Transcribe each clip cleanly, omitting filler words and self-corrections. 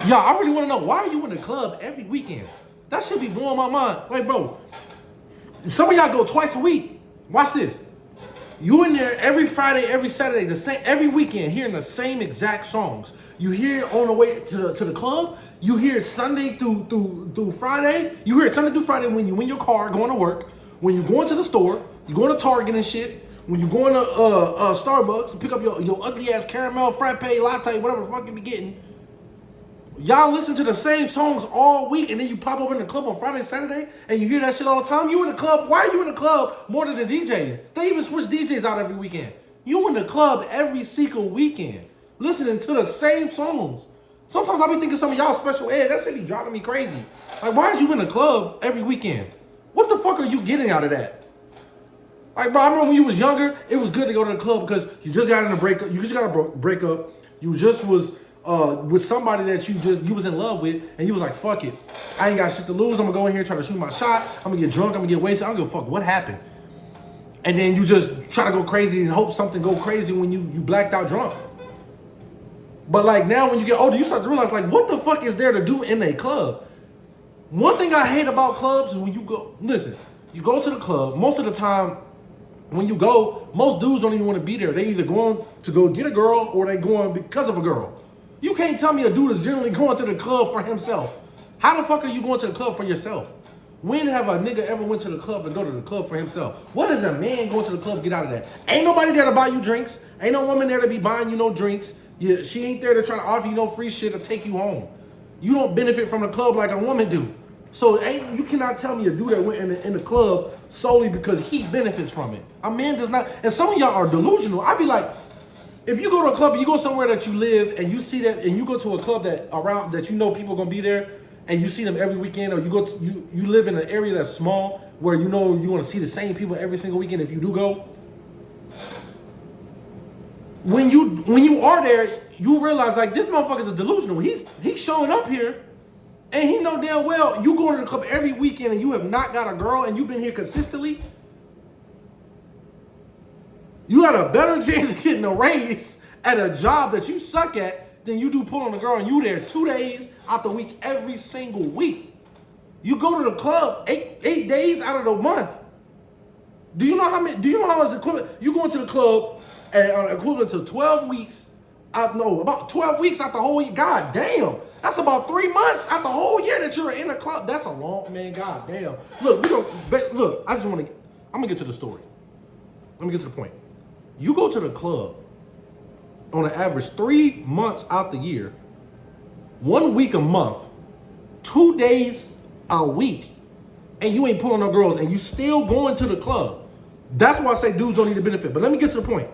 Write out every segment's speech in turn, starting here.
Y'all, I really want to know, why are you in the club every weekend? That should be blowing my mind. Like, bro, some of y'all go twice a week. Watch this. You in there every Friday, every Saturday, the same every weekend, hearing the same exact songs. You hear it on the way to the club. You hear it Sunday through Friday. You hear it Sunday through Friday when you in your car going to work. When you going to the store, you going to Target and shit. When you going to Starbucks to pick up your ugly ass caramel frappe latte, whatever the fuck you be getting. Y'all listen to the same songs all week, and then you pop up in the club on Friday, Saturday, and you hear that shit all the time. You in the club. Why are you in the club more than the DJs? They even switch DJs out every weekend. You in the club every single weekend, listening to the same songs. Sometimes I be thinking some of y'all special ed, that shit be driving me crazy. Like, why are you in the club every weekend? What the fuck are you getting out of that? Like, bro, I remember when you was younger, it was good to go to the club because you just got in a breakup. You just got a breakup. You just was with somebody that you was in love with, and you was like, fuck it. I ain't got shit to lose. I'm gonna go in here, try to shoot my shot. I'm gonna get drunk, I'm gonna get wasted. I don't give a fuck what happened. And then you just try to go crazy and hope something go crazy when you blacked out drunk. But like now when you get older, you start to realize, like, what the fuck is there to do in a club? One thing I hate about clubs is when you go, listen, you go to the club, most of the time when you go, most dudes don't even want to be there. They either going to go get a girl or they going because of a girl. You can't tell me a dude is generally going to the club for himself. How the fuck are you going to the club for yourself? When have a nigga ever went to the club and go to the club for himself? What does a man going to the club get out of that? Ain't nobody there to buy you drinks. Ain't no woman there to be buying you no drinks. She ain't there to try to offer you no free shit or take you home. You don't benefit from the club like a woman do. So you cannot tell me a dude that went in the club solely because he benefits from it. A man does not. And some of y'all are delusional. I be like, if you go to a club, you go somewhere that you live, and you see that, and you go to a club that you know people are gonna be there, and you see them every weekend, or you live in an area that's small where you know you want to see the same people every single weekend. If you do go, when you are there, you realize, like, this motherfucker's a delusional. He's showing up here, and he know damn well you going to the club every weekend and you have not got a girl, and you've been here consistently. You had a better chance of getting a raise at a job that you suck at than you do pulling a girl, and you there 2 days out the week every single week. You go to the club eight days out of the month. Do you know how it's equivalent? You going to the club and equivalent to 12 weeks. About 12 weeks out the whole year. God damn. That's about 3 months out the whole year that you're in the club. That's a long, man. God damn. Look, I'm gonna get to the story. Let me get to the point. You go to the club on an average 3 months out the year, 1 week a month, 2 days a week, and you ain't pulling no girls, and you still going to the club. That's why I say dudes don't need to benefit. But let me get to the point.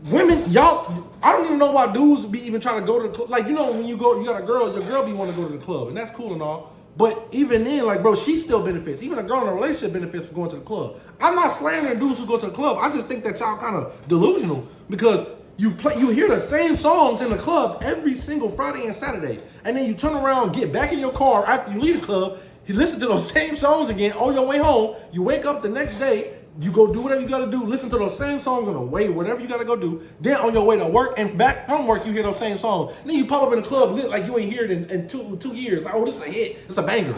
Women, y'all, I don't even know why dudes be even trying to go to the club. Like, you know, when you got a girl, your girl be want to go to the club, and that's cool and all. But even then, like, bro, she still benefits. Even a girl in a relationship benefits from going to the club. I'm not slandering dudes who go to the club. I just think that y'all kind of delusional because you hear the same songs in the club every single Friday and Saturday. And then you turn around, get back in your car after you leave the club, you listen to those same songs again on your way home. You wake up the next day, you go do whatever you gotta do, listen to those same songs on the way, whatever you gotta go do. Then on your way to work and back from work, you hear those same songs. And then you pop up in the club lit like you ain't heard it in two years. Like, oh, this is a hit, it's a banger.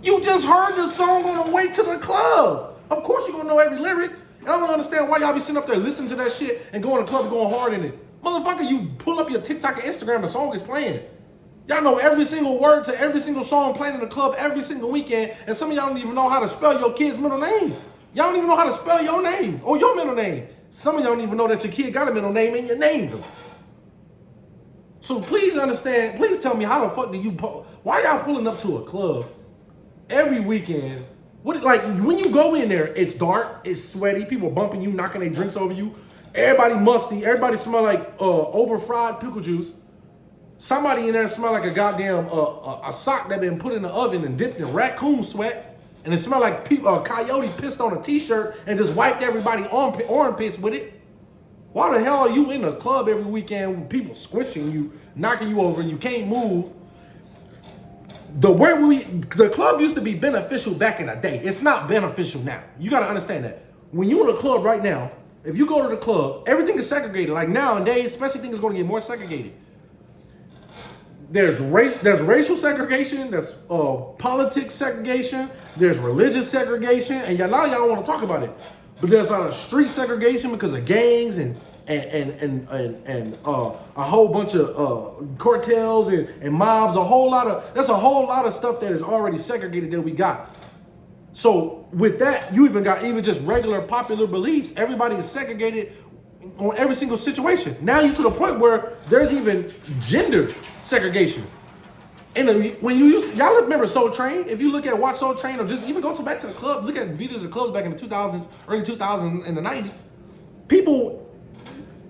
You just heard the song on the way to the club. Of course you're gonna know every lyric. And I don't understand why y'all be sitting up there listening to that shit and going to the club and going hard in it. Motherfucker, you pull up your TikTok and Instagram, the song is playing. Y'all know every single word to every single song playing in the club every single weekend, and some of y'all don't even know how to spell your kid's middle name. Y'all don't even know how to spell your name or your middle name. Some of y'all don't even know that your kid got a middle name and you named them. So please understand, please tell me, how the fuck do you, why y'all pulling up to a club every weekend? Like, when you go in there, it's dark, it's sweaty, people bumping you, knocking their drinks over you. Everybody musty, everybody smell like over-fried pickle juice. Somebody in there smell like a goddamn a sock that been put in the oven and dipped in raccoon sweat. And it smelled like a coyote pissed on a t-shirt and just wiped everybody's armpits with it. Why the hell are you in the club every weekend with people squishing you, knocking you over, and you can't move? The club used to be beneficial back in the day. It's not beneficial now. You got to understand that. When you're in a club right now, if you go to the club, everything is segregated. Like nowadays, especially things is going to get more segregated. There's racial segregation, there's politics segregation, there's religious segregation, and a lot of y'all don't want to talk about it. But there's street segregation because of gangs and a whole bunch of cartels and mobs. There's a whole lot of stuff that is already segregated that we got. So with that, you even got just regular popular beliefs. Everybody is segregated on every single situation. Now you're to the point where there's even gender segregation. And when y'all remember Soul Train? If you watch Soul Train, or just even go back to the club, look at videos of clubs back in the 2000s, early 2000s, and the 90s. People,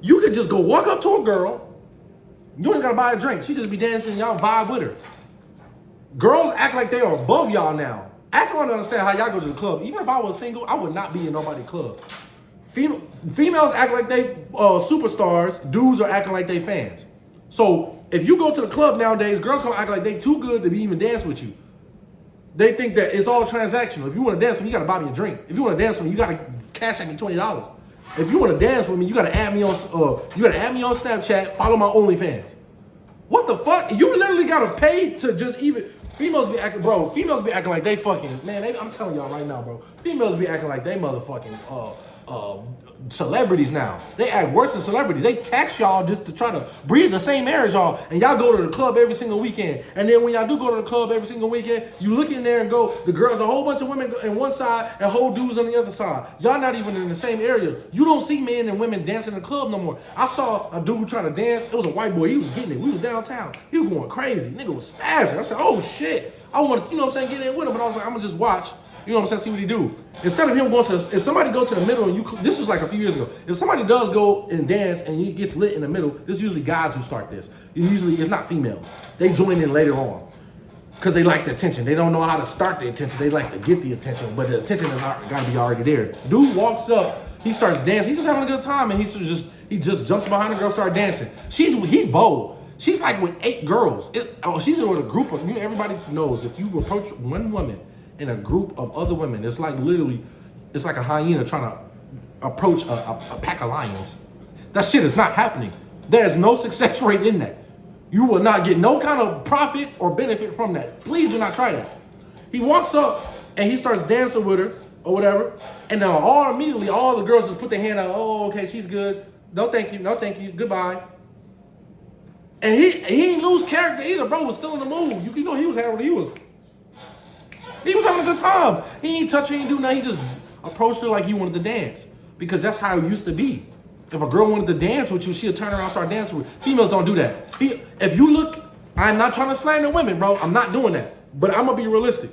you could just go walk up to a girl. You ain't gotta buy a drink. She just be dancing. Y'all vibe with her. Girls act like they are above y'all now. I just want to understand how y'all go to the club. Even if I was single, I would not be in nobody's club. Females act like they superstars. Dudes are acting like they fans. So if you go to the club nowadays, girls gonna act like they too good to be even dance with you. They think that it's all transactional. If you want to dance with me, you gotta buy me a drink. If you want to dance with me, you gotta cash at me $20. If you want to dance with me, you gotta add me on Snapchat. Follow my OnlyFans. What the fuck? You literally gotta pay to just even. Females be acting like they fucking, man, I'm telling y'all right now, bro. Females be acting like they motherfucking celebrities now. They act worse than celebrities. They tax y'all just to try to breathe the same air as y'all, and y'all go to the club every single weekend. And then when y'all do go to the club every single weekend, you look in there and go, the girls, a whole bunch of women on one side and whole dudes on the other side. Y'all not even in the same area. You don't see men and women dancing in the club no more. I saw a dude trying to dance. It was a white boy. He was getting it. We was downtown. He was going crazy. Nigga was spazzing. I said, oh shit. I want to, you know what I'm saying, get in with him. But I was like, I'm gonna just watch. You know what I'm saying? See what he do. Instead of him going to, if somebody go to the middle and this was like a few years ago. If somebody does go and dance and he gets lit in the middle, this is usually guys who start this. It's not females. They join in later on because they like the attention. They don't know how to start the attention. They like to get the attention, but the attention is gotta be already there. Dude walks up, he starts dancing. He's just having a good time, and he just jumps behind the girl, start dancing. He's bold. She's like with 8 girls. She's with a group of, everybody knows if you approach one woman in a group of other women, it's like a hyena trying to approach a pack of lions. That shit is not happening. There's no success rate in that. You will not get no kind of profit or benefit from that. Please do not try that. He walks up and he starts dancing with her or whatever, and now immediately all the girls just put their hand out. Oh, okay, she's good. No, thank you, goodbye. And he didn't lose character either. Bro was still in the mood. You know he was having a good time. He ain't touch her, he ain't do nothing. He just approached her like he wanted to dance. Because that's how it used to be. If a girl wanted to dance with you, she'll turn around and start dancing with you. Females don't do that. If you look, I'm not trying to slander women, bro. I'm not doing that. But I'm going to be realistic.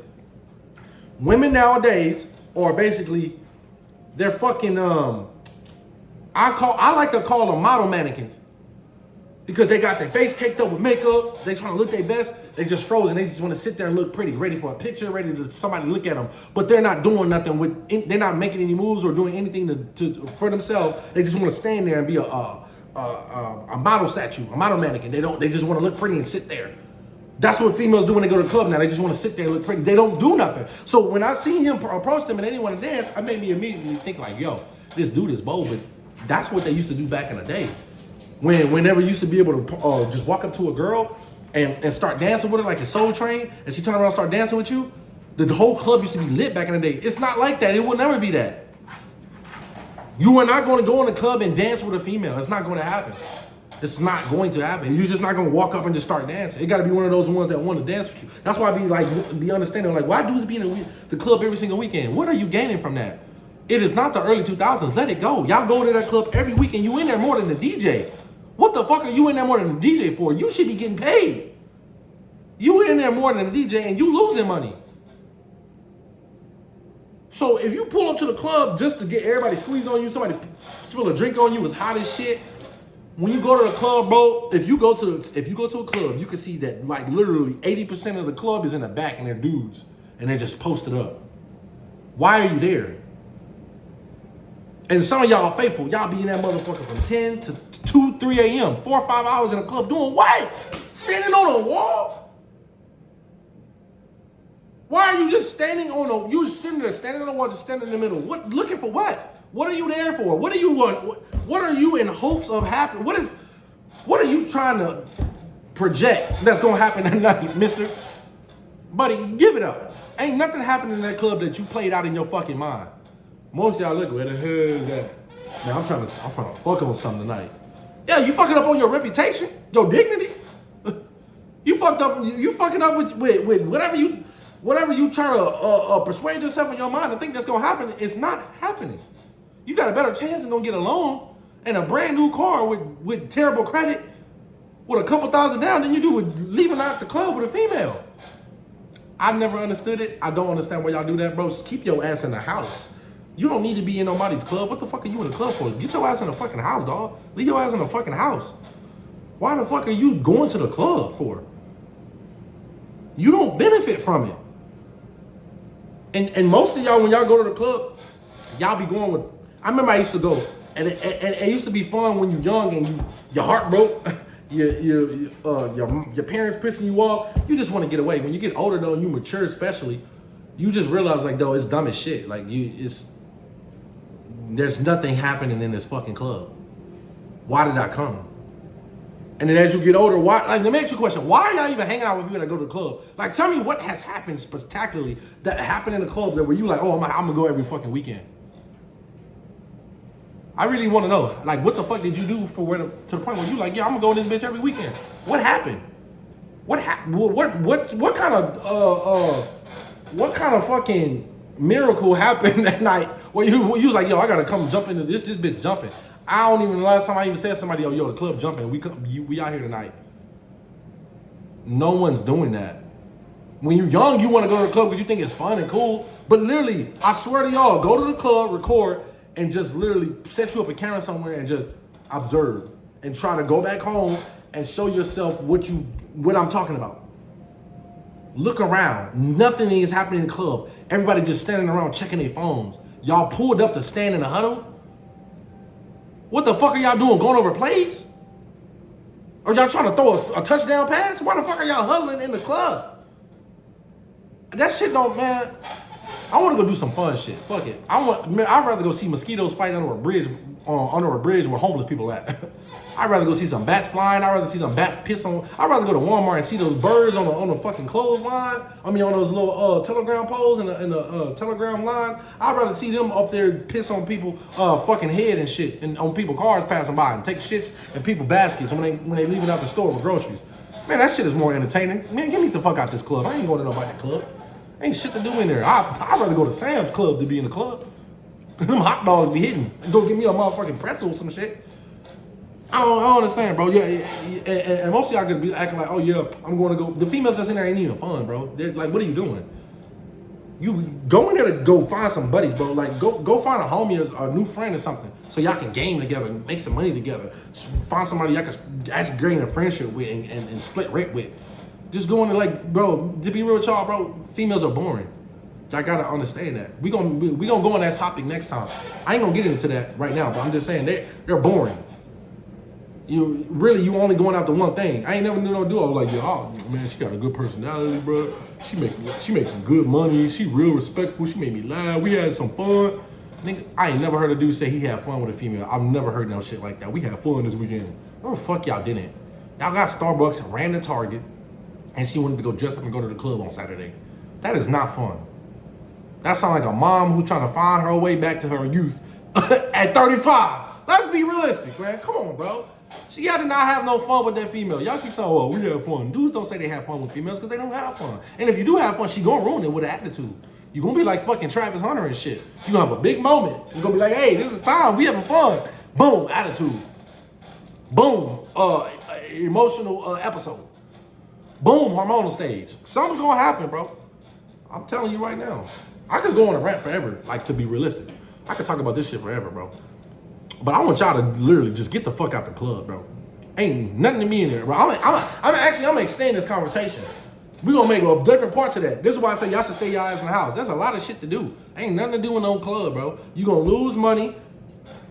Women nowadays are basically, they're fucking, I like to call them model mannequins. Because they got their face caked up with makeup, they trying to look their best, they just frozen, they just want to sit there and look pretty, ready for a picture, ready to somebody look at them. But they're not doing nothing they're not making any moves or doing anything for themselves. They just want to stand there and be a model statue, a model mannequin. They just want to look pretty and sit there. That's what females do when they go to the club now. They just want to sit there and look pretty. They don't do nothing. So when I see him approach them and they didn't want to dance, I made me immediately think like, yo, this dude is bold, but that's what they used to do back in the day. Whenever you used to be able to just walk up to a girl and start dancing with her like a Soul Train, and she turn around and start dancing with you, the whole club used to be lit back in the day. It's not like that. It will never be that. You are not going to go in the club and dance with a female. It's not going to happen. It's not going to happen. You're just not going to walk up and just start dancing. It got to be one of those ones that want to dance with you. That's why I be understanding, like, why dudes be in the club every single weekend? What are you gaining from that? It is not the early 2000s. Let it go. Y'all go to that club every weekend. You in there more than the DJ. What the fuck are you in there more than the DJ for? You should be getting paid. You in there more than the DJ and you losing money. So if you pull up to the club just to get everybody squeezed on you, somebody spill a drink on you, it's hot as shit. When you go to the club, bro, if you go to a club, you can see that like literally 80% of the club is in the back and they're dudes and they're just posted up. Why are you there? And some of y'all are faithful. Y'all be in that motherfucker from 10 to 2, 3 a.m., 4 or 5 hours in a club doing what? Standing on a wall? Why are you just standing on a, you sitting there, standing on the wall, just standing in the middle? What, looking for what? What are you there for? What do you want? What are you in hopes of happening? What are you trying to, project that's gonna happen that night, mister. Buddy, give it up. Ain't nothing happening in that club that you played out in your fucking mind. Most of y'all look, where the hell is that? Man, I'm trying to fuck on something tonight. Yeah, you fucking up on your reputation, your dignity. You fucked up. You fucking up with whatever you try to persuade yourself in your mind to think that's gonna happen. It's not happening. You got a better chance of gonna get a loan and a brand new car with terrible credit, with a couple thousand down, than you do with leaving out the club with a female. I've never understood it. I don't understand why y'all do that, bro. Just keep your ass in the house. You don't need to be in nobody's club. What the fuck are you in the club for? Get your ass in the fucking house, dog. Leave your ass in the fucking house. Why the fuck are you going to the club for? You don't benefit from it. And most of y'all, when y'all go to the club, y'all be going with, I remember I used to go, and it used to be fun when you're young and your heart broke, your parents pissing you off, you just want to get away. When you get older though, and you mature especially, you just realize like, though, it's dumb as shit. Like there's nothing happening in this fucking club. Why did I come? And then as you get older, why? Like, let me ask you a question. Why are y'all even hanging out with people that go to the club? Like, tell me what has happened spectacularly that happened in the club that where you like, oh, I'm gonna go every fucking weekend. I really want to know. Like, what the fuck did you do to the point where you like, yeah, I'm gonna go in this bitch every weekend? What happened? What kind of fucking miracle happened that night where you was like, yo, I gotta come jump into this bitch jumping. I don't even, the last time I even said to somebody, yo, the club jumping, we out here tonight. No one's doing that. When you're young, you want to go to the club because you think it's fun and cool. But literally, I swear to y'all, go to the club, record, and just literally set you up a camera somewhere and just observe. And try to go back home and show yourself what I'm talking about. Look around. Nothing is happening in the club. Everybody just standing around checking their phones. Y'all pulled up to stand in the huddle? What the fuck are y'all doing? Going over plays? Or y'all trying to throw a touchdown pass? Why the fuck are y'all huddling in the club? That shit don't, man. I want to go do some fun shit. Fuck it. I'd rather go see mosquitoes fight under a bridge where homeless people at. I'd rather go see some bats flying. I'd rather see some bats piss on. I'd rather go to Walmart and see those birds on the fucking clothesline. I mean, on those little telegram poles and the telegram line. I'd rather see them up there piss on people fucking head and shit, and on people cars passing by and take shits in people baskets when they leaving out the store with groceries. Man, that shit is more entertaining. Man, get me the fuck out this club. I ain't going to nobody's club. Ain't shit to do in there. I'd rather go to Sam's Club to be in the club. Them hot dogs be hitting. Go get me a motherfucking pretzel or some shit. I don't understand, bro. Yeah, and most of y'all gonna be acting like, oh yeah, I'm going to go. The females that's in there ain't even fun, bro. They're like, what are you doing? You go in there to go find some buddies, bro. Like, go find a homie or a new friend or something, so y'all can game together and make some money together. Find somebody y'all can actually gain a friendship with and split rent with. Just going to, like, bro, to be real with y'all, bro, females are boring. Y'all gotta understand that. We gonna go on that topic next time. I ain't gonna get into that right now, but I'm just saying they're boring. You only going after one thing. I ain't never knew no dude. I was like, yo, oh, man, she got a good personality, bro. She make some good money. She real respectful. She made me laugh. We had some fun. Nigga, I ain't never heard a dude say he had fun with a female. I've never heard no shit like that. We had fun this weekend. No, the fuck y'all didn't. Y'all got Starbucks and ran to Target, and she wanted to go dress up and go to the club on Saturday. That is not fun. That sounds like a mom who's trying to find her way back to her youth at 35. Let's be realistic, man. Come on, bro. She got to not have no fun with that female. Y'all keep saying, oh, we have fun. Dudes don't say they have fun with females because they don't have fun. And if you do have fun, she gonna ruin it with an attitude. You gonna be like fucking Travis Hunter and shit. You gonna have a big moment. It's gonna be like, hey, this is the time. We having fun. Boom, attitude. Boom, emotional episode. Boom, hormonal stage. Something's gonna happen, bro. I'm telling you right now. I could go on a rant forever, like, to be realistic. I could talk about this shit forever, bro. But I want y'all to literally just get the fuck out the club, bro. Ain't nothing to me in there, bro. I'm gonna extend this conversation. We're gonna make a different parts of that. This is why I say y'all should stay y'all ass in the house. There's a lot of shit to do. Ain't nothing to do in no club, bro. You gonna lose money.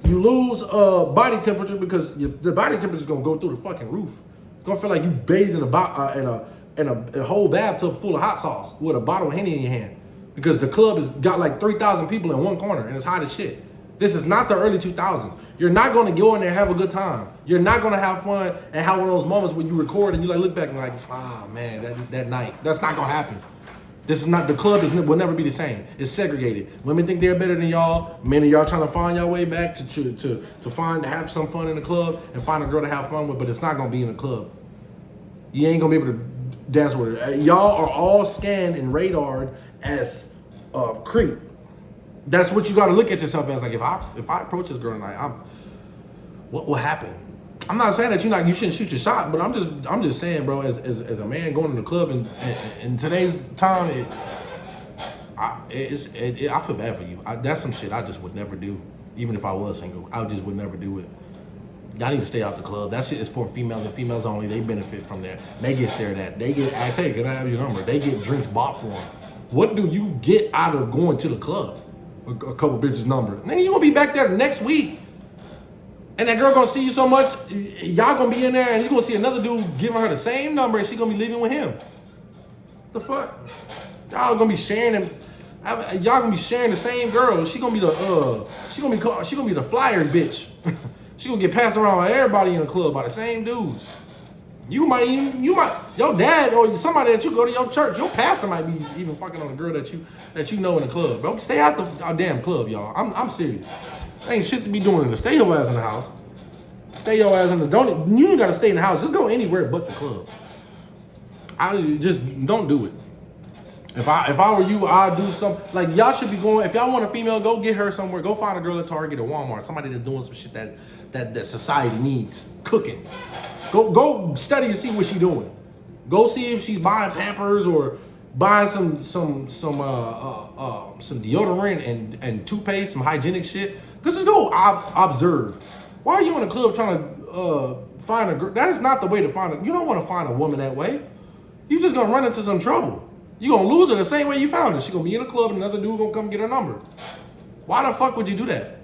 You lose body temperature because the body temperature is gonna go through the fucking roof. It's gonna feel like you bathed in a whole bathtub full of hot sauce with a bottle of Henny in your hand. Because the club has got like 3,000 people in one corner and it's hot as shit. This is not the early 2000s. You're not going to go in there and have a good time. You're not going to have fun and have one of those moments when you record and you like look back and like, ah, man, that night. That's not going to happen. This is not, the club will never be the same. It's segregated. Women think they're better than y'all. Men of y'all trying to find y'all way back to have some fun in the club and find a girl to have fun with, but it's not going to be in the club. You ain't going to be able to dance with her. Y'all are all scanned and radared as creep. That's what you got to look at yourself as. Like, if I approach this girl tonight, what will happen? I'm not saying that you shouldn't shoot your shot, but I'm just saying, bro, as a man going to the club and in today's time, I feel bad for you. That's some shit I just would never do, even if I was single. I just would never do it. Y'all need to stay out the club. That shit is for females and females only. They benefit from that. They get stared at. They get asked, hey, can I have your number? They get drinks bought for them. What do you get out of going to the club? A couple bitches' number. Nigga, you gonna be back there next week. And that girl gonna see you so much, y'all gonna be in there and you gonna see another dude giving her the same number and she gonna be leaving with him. The fuck? Y'all gonna be sharing them. Y'all gonna be sharing the same girl. She gonna be the flyer bitch. She gonna get passed around by everybody in the club by the same dudes. Your dad or somebody that you go to your church, your pastor might be even fucking on a girl that you know in the club. Bro, stay out the damn club, y'all. I'm serious. There ain't shit to be doing in the. Stay your ass in the house. Stay your ass in the. You ain't gotta stay in the house. Just go anywhere but the club. I just don't do it. If I were you, I'd do something like y'all should be going. If y'all want a female, go get her somewhere. Go find a girl at Target or Walmart. Somebody that's doing some shit that society needs. Cooking. Go study and see what she's doing. Go see if she's buying Pampers or buying some deodorant and toothpaste, some hygienic shit. Cause just go observe. Why are you in the club trying to find a girl? That is not the way to find it. You don't want to find a woman that way. You just gonna run into some trouble. You gonna lose her the same way you found her. She gonna be in the club and another dude gonna come get her number. Why the fuck would you do that?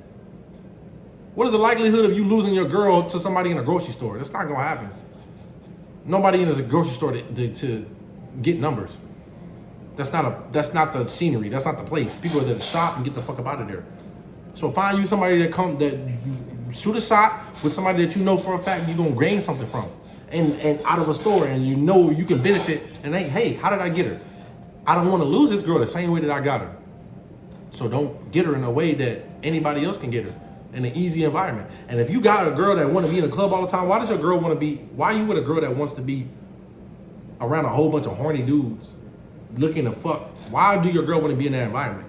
What is the likelihood of you losing your girl to somebody in a grocery store? That's not gonna happen. Nobody in a grocery store to get numbers. That's not the scenery. That's not the place. People are there to shop and get the fuck up out of there. So find you somebody that shoot a shot with somebody that you know for a fact you're gonna gain something from, and out of a store, and you know you can benefit. And hey, how did I get her? I don't want to lose this girl the same way that I got her. So don't get her in a way that anybody else can get her in an easy environment. And if you got a girl that want to be in a club all the time, why does your girl want to be? Why are you with a girl that wants to be around a whole bunch of horny dudes looking to fuck? Why do your girl want to be in that environment?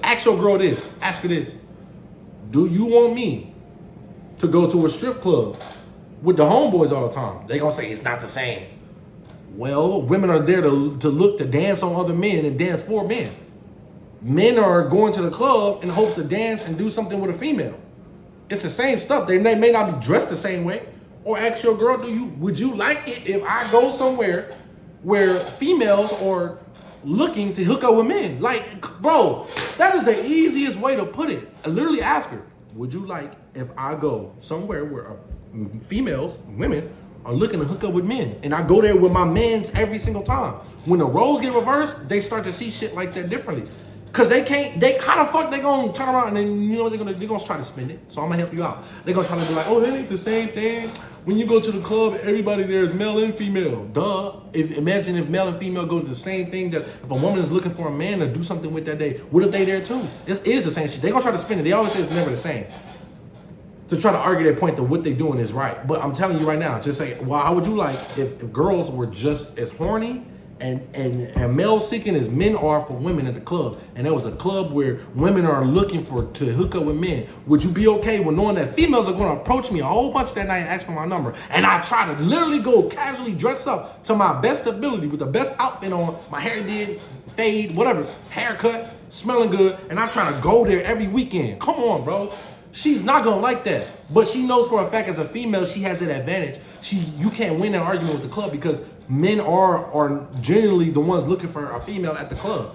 Ask your girl this. Ask her this. Do you want me to go to a strip club with the homeboys all the time? They gonna say it's not the same. Well, women are there to dance on other men and dance for men. Men are going to the club in hopes to dance and do something with a female. It's the same stuff. They may not be dressed the same way. Or ask your girl, would you like it if I go somewhere where females are looking to hook up with men? Like, bro, that is the easiest way to put it. I literally ask her, would you like if I go somewhere where women are looking to hook up with men, and I go there with my mans every single time? When the roles get reversed, they start to see shit like that differently. Cause how the fuck they gonna turn around and then you know they're gonna try to spin it. So I'm gonna help you out. They're gonna try to be like, oh, that ain't the same thing. When you go to the club, everybody there is male and female. Duh. Imagine if male and female go to the same thing, that if a woman is looking for a man to do something with that day, what if they there too? It is the same shit. They're gonna try to spin it. They always say it's never the same. To try to argue their point that what they're doing is right. But I'm telling you right now, just say, well, how would you like if girls were just as horny and male seeking as men are for women at the club, and there was a club where women are looking to hook up with men? Would you be okay with knowing that females are going to approach me a whole bunch that night and ask for my number, and I try to literally go casually dress up to my best ability with the best outfit on, my hair did, fade, whatever, haircut, smelling good, and I try to go there every weekend? Come on, bro. She's not gonna like that, but she knows for a fact as a female she has that advantage. You can't win that argument with the club because men are generally the ones looking for a female at the club.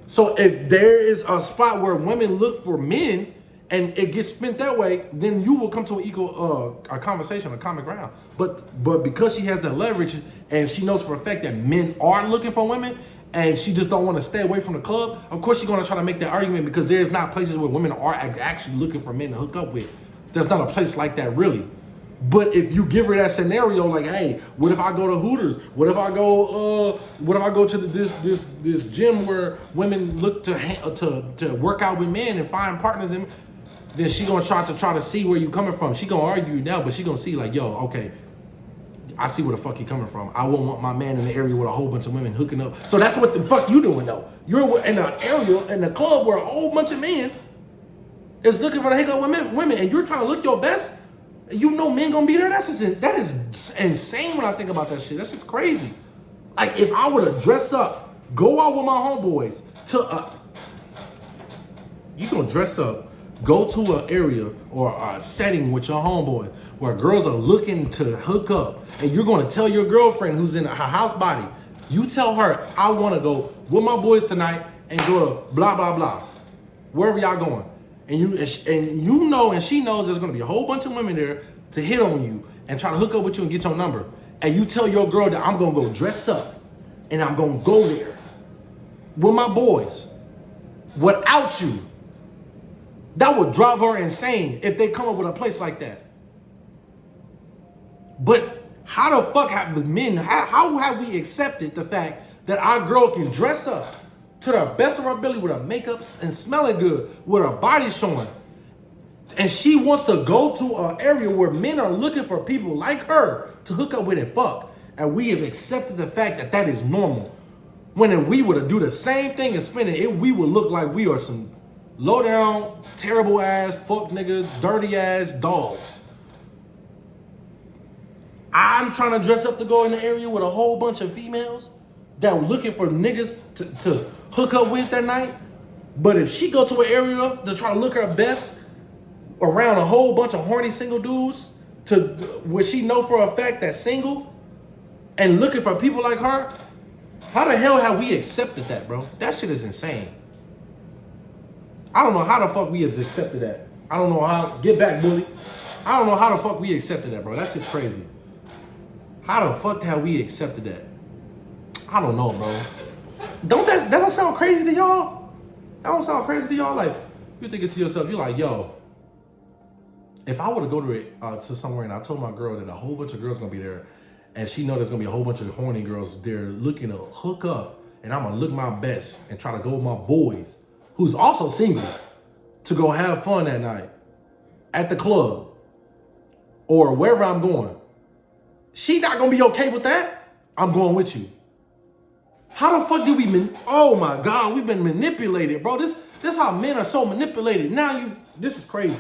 So if there is a spot where women look for men and it gets spent that way, then you will come to an equal a conversation, a common ground. But because she has the leverage and she knows for a fact that men are looking for women, and she just don't want to stay away from the club, of course she's gonna try to make that argument because there's not places where women are actually looking for men to hook up with. There's not a place like that really. But if you give her that scenario, like, hey, what if I go to Hooters? What if I go to this gym where women look to work out with men and find partners? And then she gonna try to see where you coming from. She gonna argue now, but she gonna see like, yo, okay, I see where the fuck you coming from. I won't want my man in the area with a whole bunch of women hooking up. So that's what the fuck you doing though. You're in an area in the club where a whole bunch of men is looking for to hook up with women, and you're trying to look your best. You know men gonna be there. That is insane when I think about that shit. That shit's crazy. Like if I were to dress up, go out with my homeboys to you gonna dress up, go to an area or a setting with your homeboy where girls are looking to hook up, and you're gonna tell your girlfriend who's in her house body, you tell her, I wanna go with my boys tonight and go to blah blah blah, wherever y'all going. And you know, and she knows there's gonna be a whole bunch of women there to hit on you and try to hook up with you and get your number. And you tell your girl that I'm gonna go dress up and I'm gonna go there with my boys without you. That would drive her insane if they come up with a place like that. But how the fuck have the men, how have we accepted the fact that our girl can dress up to the best of her ability with her makeup and smelling good, with her body showing, and she wants to go to an area where men are looking for people like her to hook up with and fuck, and we have accepted the fact that that is normal. When if we were to do the same thing and spin it, we would look like we are some low down, terrible ass, fuck niggas, dirty ass dogs. I'm trying to dress up to go in the area with a whole bunch of females that were looking for niggas to hook up with that night. But if she go to an area to try to look her best around a whole bunch of horny single dudes to where she know for a fact that's single and looking for people like her, how the hell have we accepted that, bro? That shit is insane. I don't know how the fuck we have accepted that. I don't know how, get back, bully. I don't know how the fuck we accepted that, bro. That shit's crazy. How the fuck have we accepted that? I don't know, bro. That don't sound crazy to y'all? That don't sound crazy to y'all? Like, you thinking to yourself, you're like, yo, if I were to go to somewhere and I told my girl that a whole bunch of girls gonna be there, and she know there's gonna be a whole bunch of horny girls there looking to hook up, and I'm gonna look my best and try to go with my boys, who's also single, to go have fun that night at the club or wherever I'm going. She not gonna be okay with that? I'm going with you. How the fuck did we oh my God, we've been manipulated, bro. This how men are so manipulated. Now this is crazy.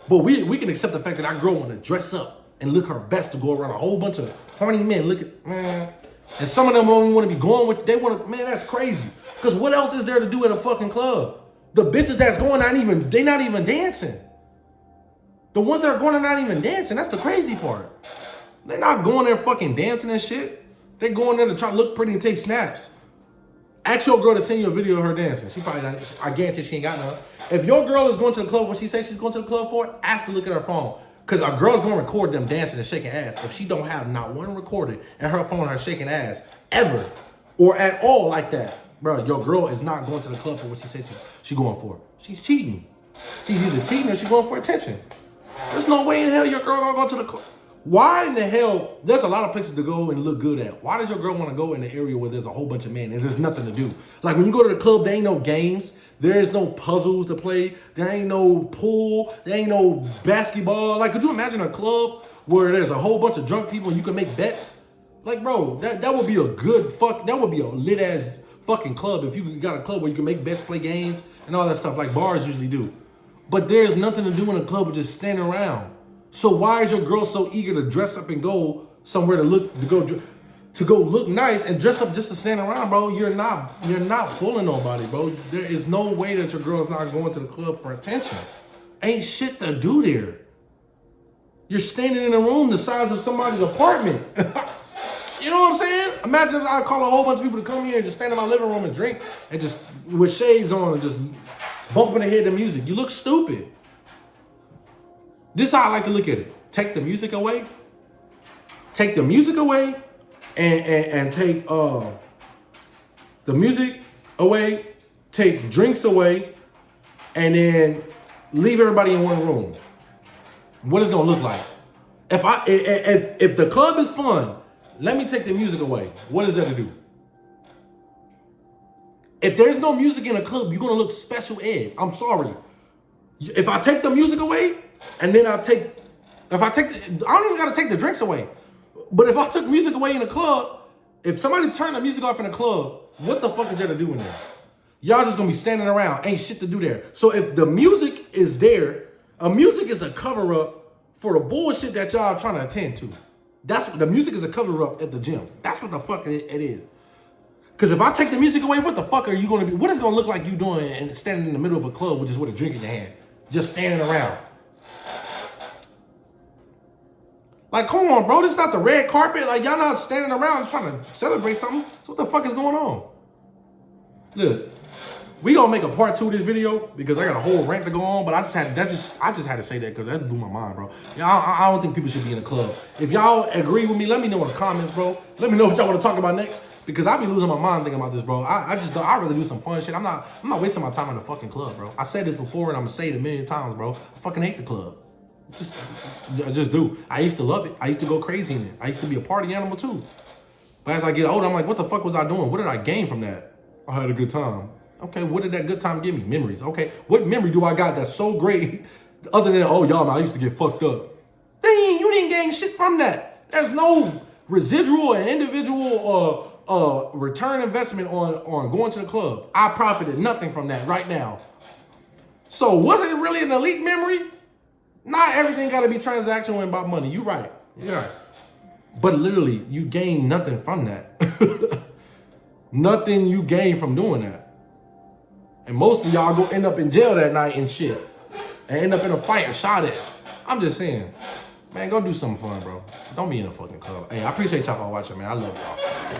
But we can accept the fact that our girl wanna dress up and look her best to go around a whole bunch of horny men. Man. And some of them only wanna be going with, man, that's crazy. Cause what else is there to do at a fucking club? The bitches that's going, they not even dancing. The ones that are going are not even dancing. That's the crazy part. They're not going there fucking dancing and shit. They going there to try to look pretty and take snaps. Ask your girl to send you a video of her dancing. She probably not, I guarantee she ain't got none. If your girl is going to the club, what she says she's going to the club for, ask to look at her phone. Because a girl's going to record them dancing and shaking ass. If she don't have not one recorded in her phone, her shaking ass, ever, or at all like that, bro, your girl is not going to the club for what she said she going for. She's cheating. She's either cheating or she's going for attention. There's no way in hell your girl gonna go to the club. Why in the hell, there's a lot of places to go and look good at. Why does your girl want to go in the area where there's a whole bunch of men and there's nothing to do? Like when you go to the club, there ain't no games. There is no puzzles to play. There ain't no pool. There ain't no basketball. Like, could you imagine a club where there's a whole bunch of drunk people and you can make bets? Like, bro, that would be a good that would be a lit ass fucking club if you got a club where you can make bets, play games, and all that stuff like bars usually do. But there's nothing to do in a club but just standing around. So why is your girl so eager to dress up and go somewhere to go look nice and dress up just to stand around, bro? You're not fooling nobody, bro. There is no way that your girl's not going to the club for attention. Ain't shit to do there. You're standing in a room the size of somebody's apartment. You know what I'm saying? Imagine if I call a whole bunch of people to come here and just stand in my living room and drink and just with shades on and just bumping their head to music. You look stupid. This is how I like to look at it. Take the music away. Take the music away and take the music away, take drinks away, and then leave everybody in one room. What is it gonna look like? If the club is fun, let me take the music away. What is that to do? If there's no music in a club, you're gonna look special ed. I'm sorry. If I take the music away, and then I don't even gotta take the drinks away. But if I took music away in a club, if somebody turned the music off in a club, what the fuck is there to do in there? Y'all just gonna be standing around, ain't shit to do there. So if the music is there, music is a cover up for the bullshit that y'all trying to attend to. That's what the music is, a cover up at the gym. That's what the fuck it is. Because if I take the music away, what the fuck are you gonna be? What is it gonna look like you doing and standing in the middle of a club with a drink in your hand, just standing around? Like, come on, bro. This is not the red carpet. Like, y'all not standing around trying to celebrate something. So what the fuck is going on? Look, we gonna make a part 2 of this video because I got a whole rant to go on. But I just had to say that because that blew my mind, bro. I don't think people should be in a club. If y'all agree with me, let me know in the comments, bro. Let me know what y'all want to talk about next. Because I be losing my mind thinking about this, bro. I'd rather do some fun shit. I'm not wasting my time in the fucking club, bro. I said this before and I'm gonna say it a million times, bro. I fucking hate the club. I just do. I used to love it. I used to go crazy in it. I used to be a party animal too. But as I get older, I'm like, what the fuck was I doing? What did I gain from that? I had a good time. Okay, what did that good time give me? Memories. Okay, what memory do I got that's so great other than, oh, y'all, man, I used to get fucked up? Dang, you didn't gain shit from that. There's no residual and individual return investment on going to the club. I profited nothing from that right now. So was it really an elite memory? Not everything got to be transactional and about money. You're right. You're right. But literally, you gain nothing from that. Nothing you gain from doing that. And most of y'all go end up in jail that night and shit. And end up in a fight and shot at. I'm just saying, man, go do something fun, bro. Don't be in a fucking club. Hey, I appreciate y'all for watching, man. I love y'all.